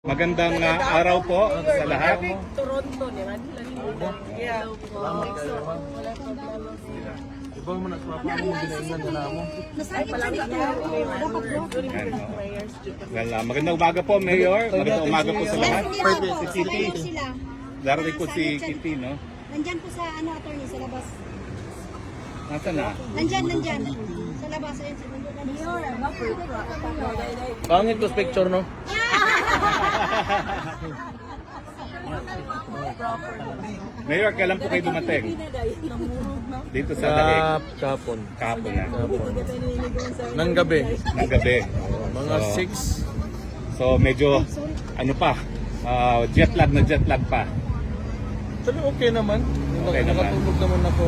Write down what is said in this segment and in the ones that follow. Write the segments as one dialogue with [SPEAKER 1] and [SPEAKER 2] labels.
[SPEAKER 1] Magandang araw po sa lahat.
[SPEAKER 2] Toronto, di ba? Hello po.
[SPEAKER 3] Iba mo na sa mga mo binaingan na mo.
[SPEAKER 2] Ay, palangga na during the prayers.
[SPEAKER 1] Well, magandang umaga po, Mayor. Magandang umaga po sa lahat. Si Kitty.
[SPEAKER 4] sila.
[SPEAKER 1] Darating po si Kitty, no?
[SPEAKER 4] Nandyan po sa attorney, sa labas.
[SPEAKER 1] Nasaan na?
[SPEAKER 4] Nandyan. Sa labas, ayun, sa
[SPEAKER 3] Pangit ko picture, no?
[SPEAKER 1] Mayor, kailan po kayo dumating? Dito sa Daig.
[SPEAKER 3] Kapon.
[SPEAKER 1] Kahapon na.
[SPEAKER 3] Nang gabi.
[SPEAKER 1] Ng gabi.
[SPEAKER 3] Mga 6.
[SPEAKER 1] So, medyo, ano pa, jet lag pa.
[SPEAKER 3] Pero okay naman.
[SPEAKER 1] Okay naman.
[SPEAKER 3] Nakatulog naman ako.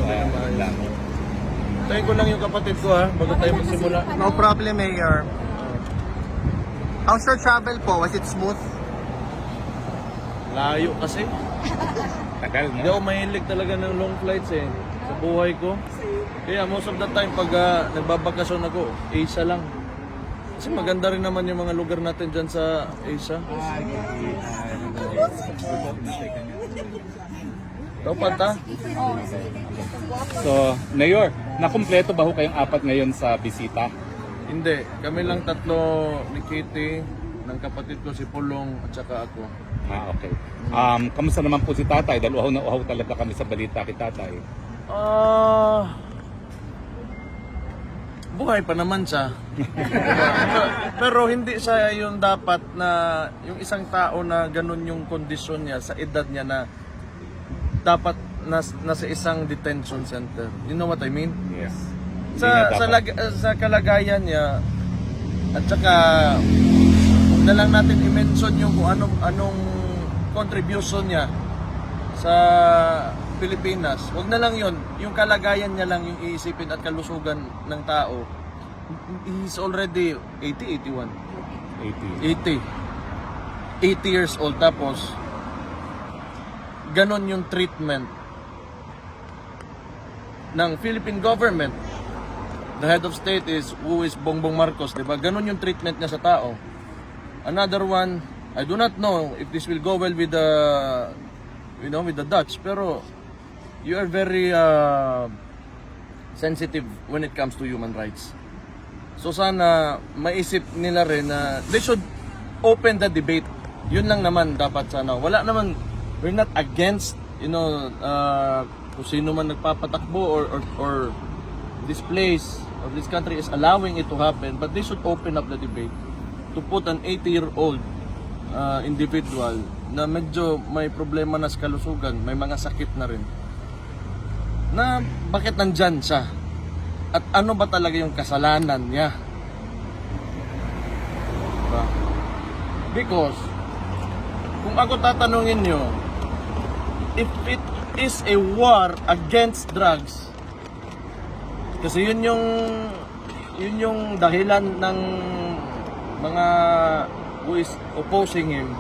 [SPEAKER 3] Okay naman.
[SPEAKER 1] Lang.
[SPEAKER 3] Tayo ko lang yung kapatid ko ha, bago tayo magsimula.
[SPEAKER 5] No problem, Mayor. How's your travel po? Was it smooth?
[SPEAKER 3] Layo kasi.
[SPEAKER 1] Tagal,
[SPEAKER 3] Hindi
[SPEAKER 1] no?
[SPEAKER 3] ako mahilig talaga ng long flights eh. Sa buhay ko. Kaya most of the time pag nagbabakasyon ako, Asia lang. Kasi maganda rin naman yung mga lugar natin dyan sa Asia. Ikaw pata?
[SPEAKER 1] So, Mayor, nakumpleto ba ho kayong apat ngayon sa bisita?
[SPEAKER 3] Hindi. Kami lang tatlo ni Kitty, ng kapatid ko si Pulong at saka ako.
[SPEAKER 1] Okay. Kamusta naman po si Tatay? Dahil uhaw na uhaw talaga kami sa balita kay Tatay.
[SPEAKER 3] Buhay pa naman siya. Pero hindi siya yung dapat na yung isang tao na ganun yung kondisyon niya sa edad niya na dapat nasa isang detention center. You know what I mean?
[SPEAKER 1] Yes.
[SPEAKER 3] Sa kalagayan niya at saka huwag na lang natin i-mention yung kung anong contribution niya sa Pilipinas. Huwag na lang yun. Yung kalagayan niya lang yung iisipin at kalusugan ng tao. He's already 80 years old. Tapos ganon yung treatment ng Philippine government. The head of state is who is Bongbong Marcos, di ba? Ganon yung treatment niya sa tao. Another one, I do not know if this will go well with the with the Dutch, pero you are very sensitive when it comes to human rights. So sana maisip nila rin na they should open the debate. Yun lang naman dapat sana. Wala naman, we're not against, kung sino man nagpapatakbo or this place or this country is allowing it to happen, but they should open up the debate to put an 80-year-old individual na medyo may problema na sa kalusugan, may mga sakit na rin, na bakit nandyan siya at ano ba talaga yung kasalanan niya, diba? Because kung ako tatanungin nyo, if it is a war against drugs, kasi yun yung dahilan ng mga who is opposing him,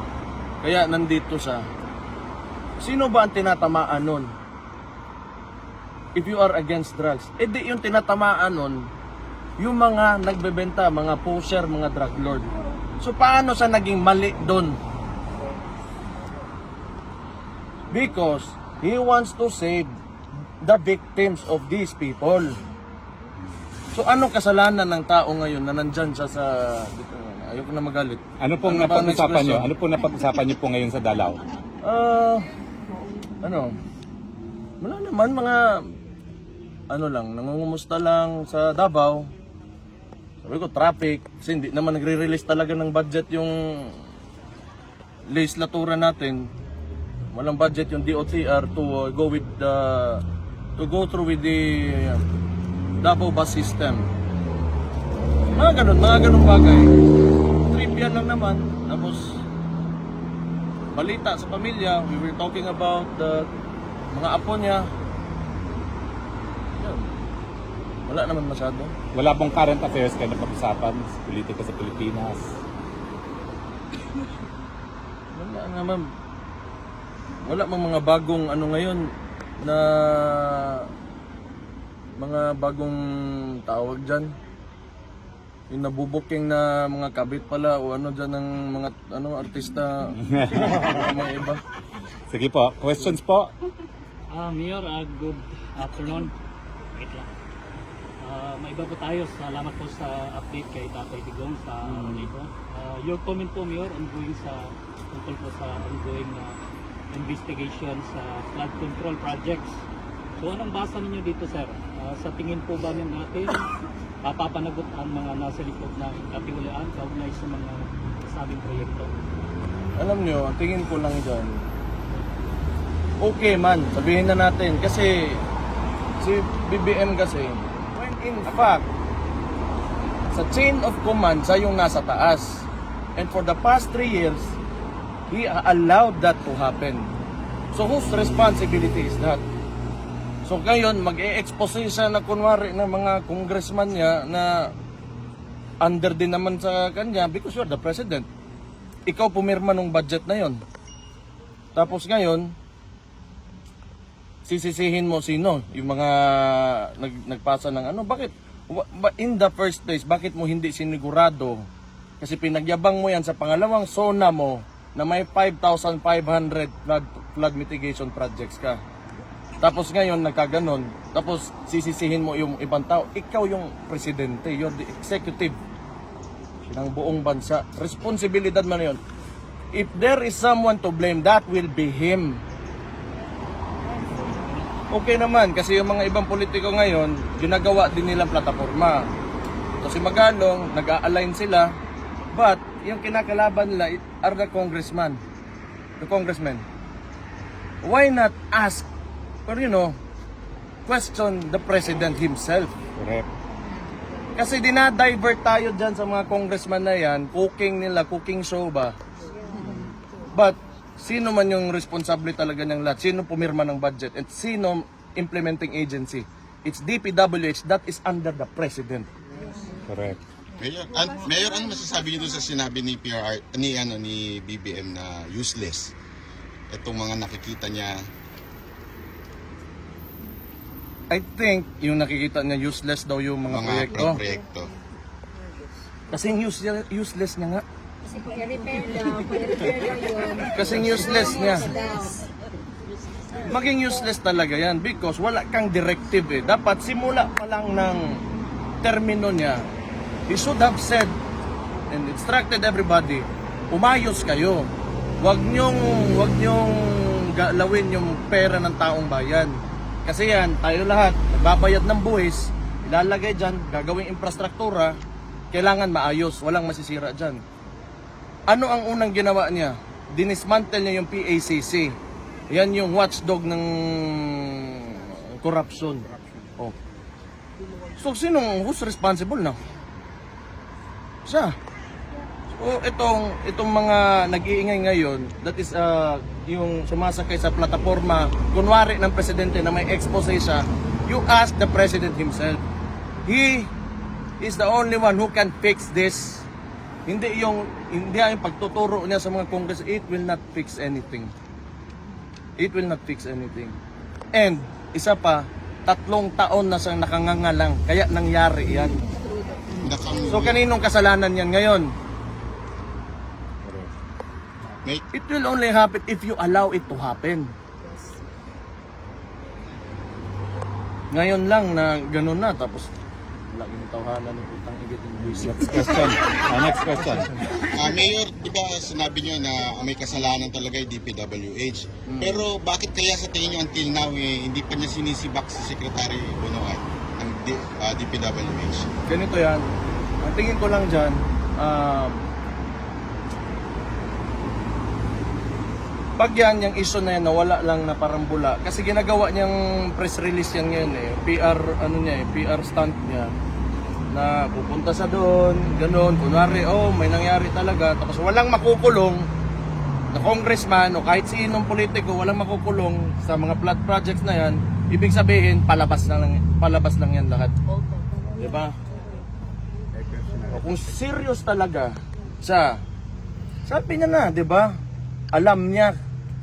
[SPEAKER 3] kaya nandito siya. Sino ba ang tinatamaan nun? If you are against drugs, di yung tinatamaan nun yung mga nagbebenta, mga pusher, mga drug lord. So paano siya naging mali doon? Because he wants to save the victims of these people. So anong kasalanan ng tao ngayon na nandyan siya sa... Ayoko na magalit.
[SPEAKER 1] Ano pong napag-usapan nyo? Ano pong napag-usapan nyo po ngayon sa Dalao?
[SPEAKER 3] Wala naman, mga nangungumusta lang sa Davao. Sabi ko, traffic. Kasi hindi naman nagre-release talaga ng budget yung legislatura natin. Walang budget yung DOTR to go through with the Davao bus system. Mga ganun bagay. Trivia lang naman. Tapos balita sa pamilya, we were talking about the mga apo niya. Yan. Wala naman masyado.
[SPEAKER 1] Wala pong current affairs kayo na pag-usapan sa politika sa Pilipinas?
[SPEAKER 3] Wala naman. Wala mang mga bagong ngayon na mga bagong tawag dyan. Yung nabubuking na mga kabit pala o ano dyan ng mga artista. Mga iba.
[SPEAKER 1] Sige po, questions po.
[SPEAKER 6] Mayor, good afternoon. Wait lang. May iba po tayo. Salamat po sa update kay Tatay Digong sa araw nito. Your comment po, Mayor, ongoing tungkol po sa ongoing investigation sa flood control projects. So anong basa ninyo dito, sir? Sa tingin po ba natin papapanagot ang mga nasa likod ng katiwalaan kaugnay sa mga sabing proyekto?
[SPEAKER 3] Alam nyo, ang tingin ko lang dyan, okay man, sabihin na natin. Kasi si BBM kasi, when in fact, sa chain of command, siya yung nasa taas. And for the past 3 years, he allowed that to happen. So whose responsibility is that? So ngayon, mag-e-expose siya na kunwari ng mga congressman niya na under din naman sa kanya because you're the president. Ikaw pumirma ng budget na yon. Tapos ngayon, sisisihin mo sino? Yung mga nagpasa ng ano? Bakit? In the first place, bakit mo hindi sinigurado? Kasi pinagyabang mo yan sa pangalawang zona mo na may 5,500 flood mitigation projects ka. Tapos ngayon, nagkaganon. Tapos sisisihin mo yung ibang tao. Ikaw yung presidente. You're the executive ng buong bansa. Responsibilidad mo na yun. If there is someone to blame, that will be him. Okay naman, kasi yung mga ibang politiko ngayon, ginagawa din nilang plataforma. So si Magalong, nag-a-align sila, but yung kinakalaban nila are the congressmen. Why not ask, or question the president himself?
[SPEAKER 1] Correct.
[SPEAKER 3] Kasi dinadivert tayo dyan sa mga congressman na yan, cooking show ba? But, sino man yung responsable talaga ng lahat? Sino pumirma ng budget? At sino implementing agency? It's DPWH that is under the president.
[SPEAKER 1] Correct.
[SPEAKER 7] Mayor, ano masasabi niyo doon sa sinabi ni ni BBM na useless? Itong mga nakikita niya.
[SPEAKER 3] I think yung nakikita niya useless daw yung mga proyekto. Kasing useless niya nga.
[SPEAKER 2] Kasi po, i-repair daw yun.
[SPEAKER 3] Kasing useless niya. Maging useless talaga yan because wala kang directive eh. Dapat simula pa lang ng termino niya, he should have said and instructed everybody, umayos kayo. Huwag niyong galawin yung pera ng taong bayan. Kasi yan, tayo lahat, nagbabayad ng buwis, ilalagay dyan, gagawing infrastruktura, kailangan maayos, walang masisira dyan. Ano ang unang ginawa niya? Dinismantle niya yung PACC. Yan yung watchdog ng corruption. Oh. So, who's responsible now? Siya. So, itong mga nag-iingay ngayon, that is yung sumasakay sa plataforma, kunwari ng presidente na may expose siya, you ask the president himself. He is the only one who can fix this. Hindi yung pagtuturo niya sa mga congress, it will not fix anything. It will not fix anything. And, isa pa, 3 taon na siyang nakangangalang, kaya nangyari yan. So, kaninong kasalanan yan ngayon? It will only happen if you allow it to happen. Ngayon lang na gano'n na, tapos laging tawhanan ng utang igit ng buwisit.
[SPEAKER 1] Next question. Next question.
[SPEAKER 7] Mayor, di ba sinabi niyo na may kasalanan talaga yung DPWH? Pero bakit kaya sa tingin niyo until now hindi pa niya sinisibak si Secretary Bonoan ng DPWH?
[SPEAKER 3] Ganito yan. Ang tingin ko lang dyan, pag yan, yung issue na yan, nawala lang na parang bula. Kasi ginagawa niyang press release yan ngayon eh. PR stunt niya. Na pupunta sa doon, gano'n. Kunwari, may nangyari talaga. Tapos walang makukulong na congressman o kahit sinong politiko, walang makukulong sa mga flood projects na yan. Ibig sabihin, palabas lang yan lahat. Diba? O kung serious talaga siya, sabi niya na, diba? Alam niya,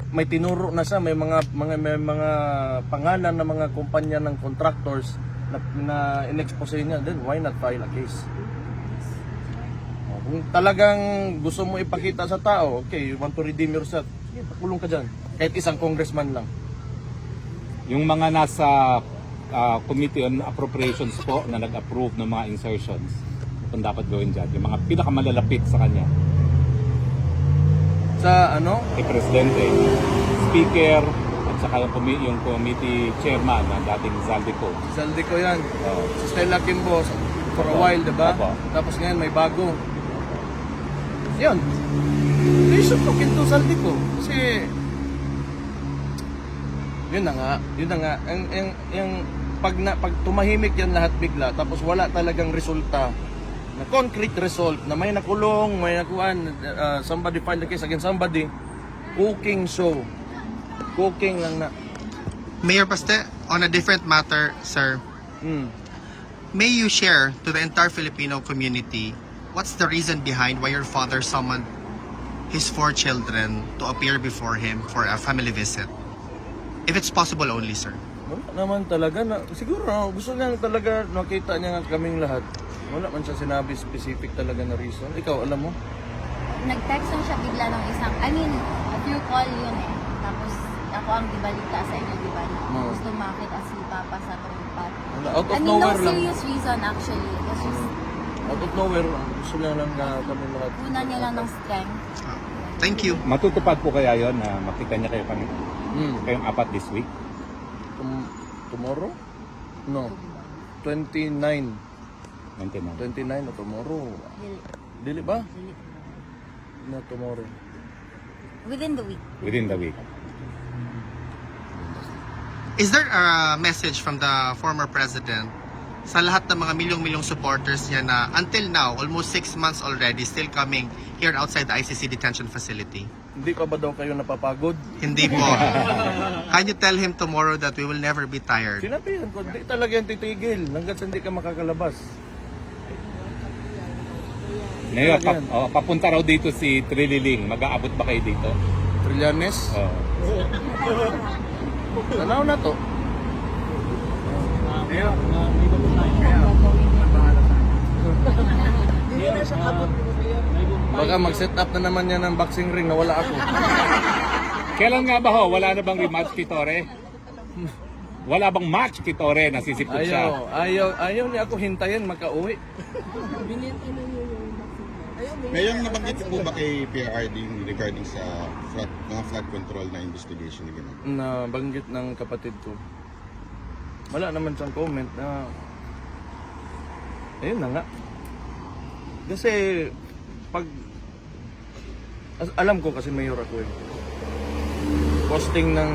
[SPEAKER 3] may tinuro na siya, may mga pangalan ng mga kumpanya ng contractors na in-expose niya, then why not file a case? Kung talagang gusto mo ipakita sa tao, okay, you want to redeem yourself, sige, pakulong ka dyan. Kahit isang congressman lang.
[SPEAKER 1] Yung mga nasa Committee on Appropriations po na nag-approve ng mga insertions, kung dapat gawin dyan, yung mga pinakamalalapit sa kanya,
[SPEAKER 3] Sa ano?
[SPEAKER 1] kay Presidente, Speaker, at saka yung committee chairman na dating Zaldico.
[SPEAKER 3] Saldi ko yan.
[SPEAKER 1] Oh.
[SPEAKER 3] Si Stella Kimbo, for a while, diba?
[SPEAKER 1] Opo.
[SPEAKER 3] Tapos ngayon may bago. Yun. They should look into Saldi ko. Kasi, yun na nga. Pag tumahimik yan lahat bigla, tapos wala talagang resulta, na concrete result, na may nakulong, may nakuhan, somebody filed the case against somebody, cooking show. Cooking lang na.
[SPEAKER 5] Mayor Baste, on a different matter, sir, may you share to the entire Filipino community what's the reason behind why your father summoned his 4 children to appear before him for a family visit? If it's possible only, sir.
[SPEAKER 3] Wala naman talaga. Siguro gusto niya talaga nakita niya nga kaming lahat. Wala man siya sinabi specific talaga na reason. Ikaw, alam mo?
[SPEAKER 2] Nag-text lang siya bigla ng isang, a few call yun eh. Tapos ako ang dibalita sa inyo, di ba?
[SPEAKER 3] No.
[SPEAKER 2] Gusto makita si Papa sa tumpat.
[SPEAKER 3] Wala, out of
[SPEAKER 2] No
[SPEAKER 3] nowhere lang.
[SPEAKER 2] serious reason actually. That's just
[SPEAKER 3] Out of nowhere lang. Gusto niya lang na kami lahat.
[SPEAKER 2] una niya lang ng strength.
[SPEAKER 5] Thank you.
[SPEAKER 1] Matutupad po kaya yon na makita niya kayo kayong apat this week?
[SPEAKER 3] Tomorrow? No. 29 na tomorrow. Dili ba? Na tomorrow.
[SPEAKER 2] Within the week.
[SPEAKER 1] Within the week.
[SPEAKER 5] Is there a message from the former president sa lahat ng mga milyong-milyong supporters niya na until now, almost 6 months already, still coming here outside the ICC detention facility?
[SPEAKER 3] Hindi pa ba daw kayo napapagod?
[SPEAKER 5] Hindi po. Can you tell him tomorrow that we will never be tired?
[SPEAKER 3] Sinabihan ko, hindi talaga yan titigil. Hanggat hindi ka makakalabas.
[SPEAKER 1] Ngayon, papunta raw dito si Trililing. Mag-aabot ba kayo dito?
[SPEAKER 3] Trillanes?
[SPEAKER 1] Oh.
[SPEAKER 3] Tanaw na to.
[SPEAKER 6] Mayor, may iba po tayo.
[SPEAKER 3] Baka mag-set up na naman yan ng boxing ring na wala ako.
[SPEAKER 1] Kailan nga ba ho? Wala na bang rematch kay Torre? Wala bang match kay Torre? Nasisipot siya.
[SPEAKER 3] Ayaw niya ako hintayin makauwi.
[SPEAKER 7] Ngayon, nabanggit po ba kay PRRD regarding sa mga flood control na investigation na gano'n?
[SPEAKER 3] Na banggit ng kapatid ko. Wala naman siyang comment na ayun na nga. Kasi pag alam ko kasi mayor ako eh. Posting ng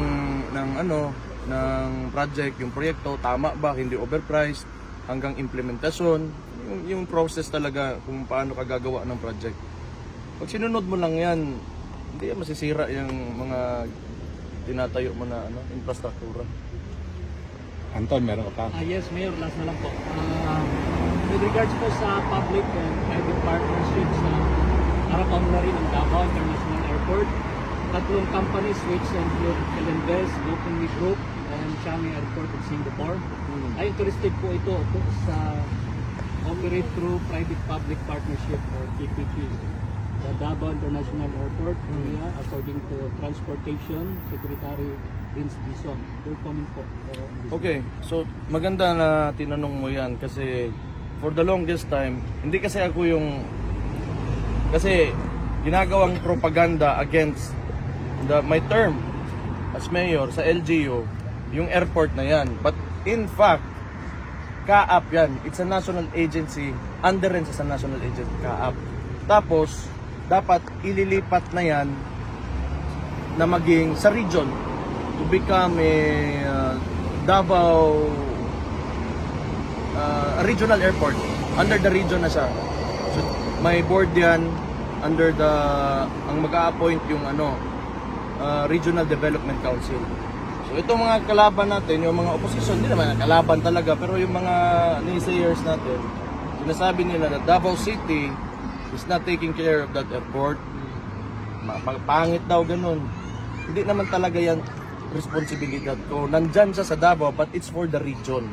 [SPEAKER 3] project, yung proyekto tama ba, hindi overpriced hanggang implementasyon, yung process talaga kung paano ka gagawa ng project. Pag sinunod mo lang yan, hindi yan masisira yung mga tinatayo mo na infrastruktura.
[SPEAKER 1] Anton, meron ka?
[SPEAKER 6] Yes, Mayor, last na lang po. With regards po sa public and private partnerships sa harapan na rin ng Davao International Airport, tatlong companies which include Elinvest, GoPumi Group, and Changi Airport of Singapore. Ay interested po ito po sa operate through private-public partnership or PPP. The Davao International Airport area, according to Transportation Secretary Vince Bison. Your comment po.
[SPEAKER 3] Okay, so maganda na tinanong mo yan kasi for the longest time, hindi kasi ako kasi ginagawang propaganda against my term as mayor sa LGU, yung airport na yan. But in fact, CAAP yan. It's a national agency, under rin sa national agency, CAAP. Tapos, dapat ililipat na yan na maging sa region to become a Davao regional airport. Under the region na siya. So, may board yan under ang mag-a-appoint yung Regional Development Council. So itong mga kalaban natin, yung mga opposition, hindi naman kalaban talaga, pero yung mga naysayers natin, sinasabi nila na Davao City is not taking care of that airport. Pangit daw ganun. Hindi naman talaga yan responsibilidad ko. Nandyan siya sa Davao, but it's for the region.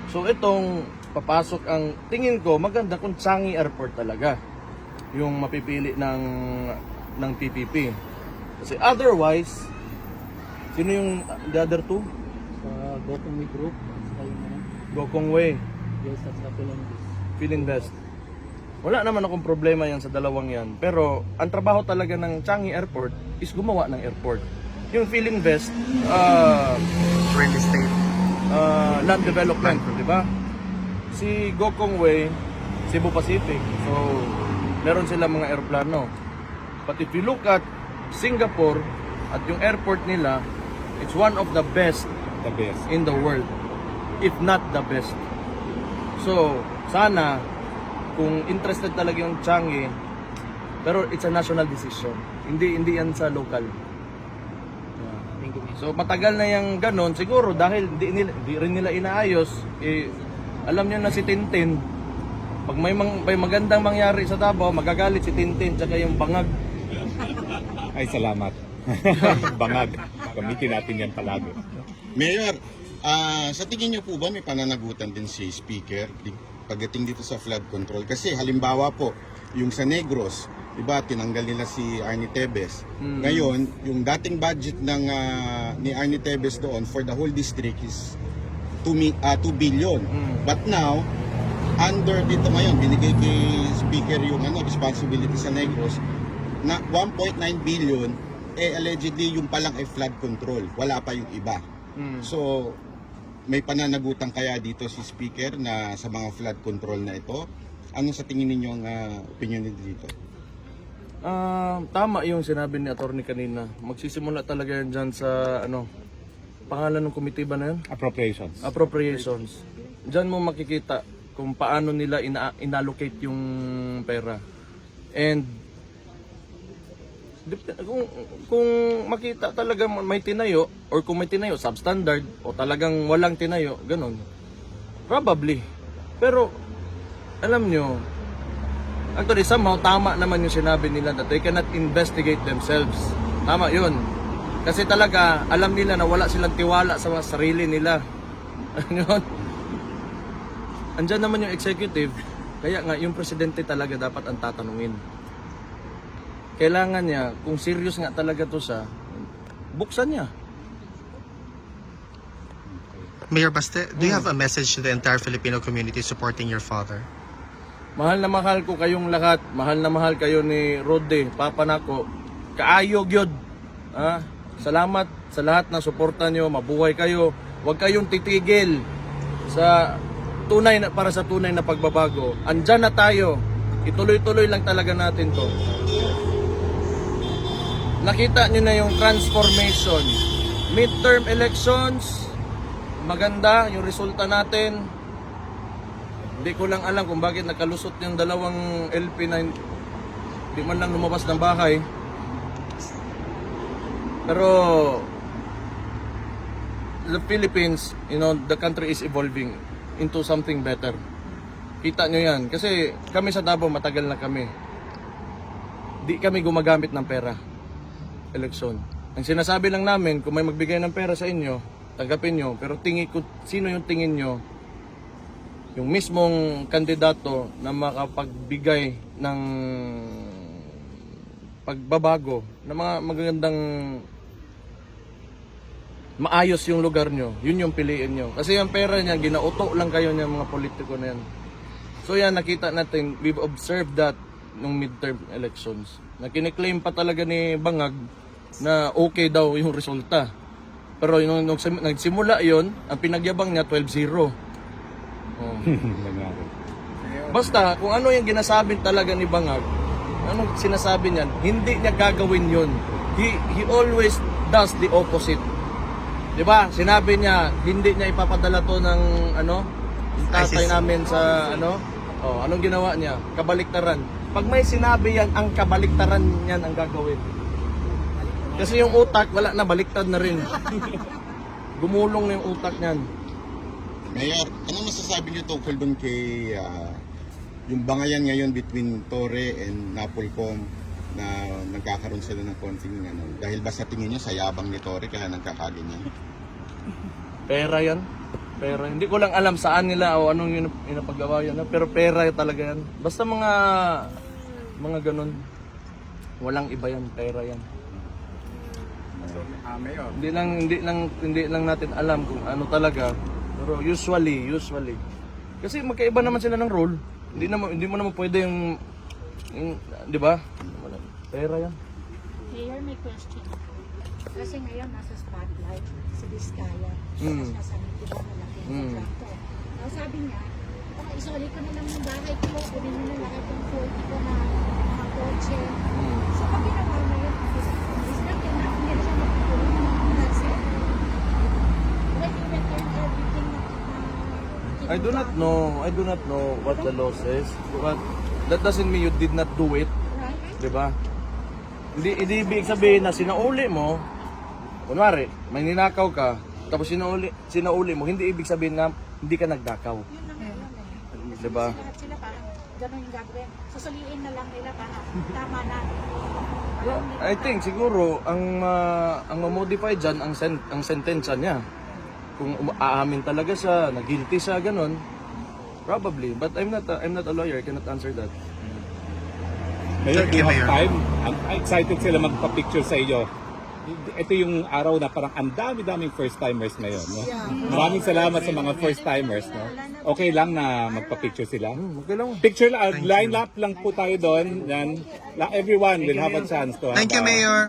[SPEAKER 3] So itong papasok ang tingin ko maganda kung Changi Airport talaga. yung mapipili ng PPP. Kasi otherwise, sino yung the other two?
[SPEAKER 6] Sa Gokong Group, sa yung ano,
[SPEAKER 3] Gokong Way,
[SPEAKER 6] yes, at sa Philinvest.
[SPEAKER 3] Philinvest. Wala naman akong problema yan sa dalawang yan. Pero ang trabaho talaga ng Changi Airport is gumawa ng airport. Yung Philinvest,
[SPEAKER 5] Real estate.
[SPEAKER 3] land development, di ba? Si Gokong Way, Cebu Pacific. So, meron sila mga aeroplano. But if you look at Singapore at yung airport nila, it's one of the best
[SPEAKER 1] The best.
[SPEAKER 3] in the world, if not the best. So, sana kung interested talaga yung Changi, pero it's a national decision. Hindi yan sa local.
[SPEAKER 6] Thank you, Mayor.
[SPEAKER 3] So matagal na yung ganon, siguro dahil di rin nila inaayos, alam niyo na si Tintin, pag may magandang mangyari sa Davao, magagalit si Tintin tsaka yung bangag.
[SPEAKER 1] Ay, salamat. Bangag. Gamitin natin yan palagi.
[SPEAKER 7] Mayor, sa tingin niyo po ba may pananagutan din si Speaker pagdating dito sa flood control? Kasi halimbawa po, yung sa Negros, diba, tinanggal nila si Arnie Tevez. Ngayon, yung dating budget ni Arnie Tevez doon for the whole district is 2 billion. But now, under dito ngayon, binigay kay Speaker yung responsibility sa Negros na 1.9 billion, allegedly yung palang ay flood control. Wala pa yung iba. So, may pananagutan kaya dito si Speaker na sa mga flood control na ito? Ano sa tingin ninyo ang opinion nito dito?
[SPEAKER 3] Tama yung sinabi ni attorney kanina. Magsisimula talaga yan dyan sa pangalan ng committee ba na yun?
[SPEAKER 1] Appropriations.
[SPEAKER 3] Appropriations. Diyan mo makikita kung paano nila inallocate yung pera. And kung makita talaga may tinayo, or kung may tinayo substandard o talagang walang tinayo, ganun. Probably. Pero alam nyo, actually somehow tama naman yung sinabi nila that they cannot investigate themselves. Tama yun. Kasi talaga alam nila na wala silang tiwala sa sarili nila. Ano? Andyan naman yung executive, kaya nga yung presidente talaga dapat ang tatanungin. Kailangan niya, kung serious nga talaga to siya, buksan niya.
[SPEAKER 5] Mayor Baste, do you have a message to the entire Filipino community supporting your father?
[SPEAKER 3] Mahal na mahal ko kayong lahat. Mahal na mahal kayo ni Rode, Papa nako. Kaayog yun. Salamat sa lahat ng suporta nyo. Mabuhay kayo. Huwag kayong titigil para sa tunay na pagbabago. Andyan na tayo. Ituloy-tuloy lang talaga natin to. Nakita nyo na yung transformation. Midterm elections, maganda yung resulta natin. Hindi ko lang alam kung bakit nakalusot yung dalawang LP na hindi man lang lumabas ng bahay. Pero the Philippines, the country is evolving into something better. Kita nyo yan. Kasi kami sa Davao, matagal na kami. Di kami gumagamit ng pera. Eleksyon. Ang sinasabi lang namin, kung may magbigay ng pera sa inyo, tanggapin nyo. Pero sino yung tingin nyo? Yung mismong kandidato na makapagbigay ng pagbabago, na mga magagandang maayos yung lugar nyo, yun yung piliin nyo. Kasi yung pera niya, ginauto lang kayo niya mga politiko na yan. So yan, nakita natin, we've observed that nung midterm elections. Na kiniklaim pa talaga ni Bangag na okay daw yung resulta. Pero nung nagsimula yon, ang pinagyabang niya 12-0. Basta kung ano yung ginasabi talaga ni Bangag, anong sinasabi niyan, hindi niya gagawin yon. He always does the opposite. 'Di ba? Sinabi niya hindi niya ipapadala to ng yung tatay namin sa anong ginawa niya? Kabaliktaran. Pag may sinabi yan, ang kabaliktaran niyan ang gagawin. Kasi yung utak, wala na, baliktad na rin. Gumulong na yung utak niyan.
[SPEAKER 7] Mayor, ano masasabi niyo tungkol doon kay yung bangayan ngayon between Torre and Napolcom na nagkakaroon sila ng konting dahil ba sa tingin niyo sa yabang ni Torre kaya nagkakaganyan?
[SPEAKER 3] Pera yan. Pera. Hindi ko lang alam saan nila o anong inapagawa yan. Pero pera talaga yan. Basta mga mga ganun. Walang iba yan, pera yan.
[SPEAKER 1] Mayor.
[SPEAKER 3] Hindi lang natin alam kung ano talaga. Pero usually. Kasi magkaiba naman sila ng role. Hindi mo naman pwede yung 'di ba? Pera yan.
[SPEAKER 4] Mayor, may question. Kasi ngayon nasa spotlight si Vizcaya.
[SPEAKER 3] Mm.
[SPEAKER 4] Nasa di ba malaki ang contractor. Now sabi niya, isoli ko na lang yung bahay ko, kunin mo na lahat ng 40 ko na mga kotse. So pag ginawa na yun, is that enough? Hindi na siya magpapulong. That's it. When you return everything na
[SPEAKER 3] I do not know what the law says. But that doesn't mean you did not do it.
[SPEAKER 4] Right?
[SPEAKER 3] 'Di ba? Hindi ibig sabihin na sinauli mo, kunwari, may ninakaw ka, tapos sinauli mo, hindi ibig sabihin na hindi ka nagdakaw.
[SPEAKER 4] Yun lang yun eh.
[SPEAKER 3] Di ba?
[SPEAKER 4] Lahat sila parang gano'n yung gagawin. Susuliin na lang nila para tama na.
[SPEAKER 3] I think siguro ang ma-modify diyan ang sentensya niya. Kung aamin talaga siya, na guilty siya ganun, probably. But I'm not a lawyer, I cannot answer that.
[SPEAKER 1] Mayor,
[SPEAKER 5] Thank
[SPEAKER 1] do
[SPEAKER 5] you,
[SPEAKER 1] you have
[SPEAKER 5] Mayor.
[SPEAKER 1] time? Excited sila magpa-picture sa iyo. Ito yung araw na parang ang dami-daming first-timers ngayon. No? Maraming salamat sa mga first-timers. No? Okay lang na magpa-picture sila.
[SPEAKER 3] Okay lang.
[SPEAKER 1] Picture lang, line up lang po tayo doon. Yan. Everyone will have a chance to have
[SPEAKER 5] Thank you,
[SPEAKER 1] a-
[SPEAKER 5] Mayor.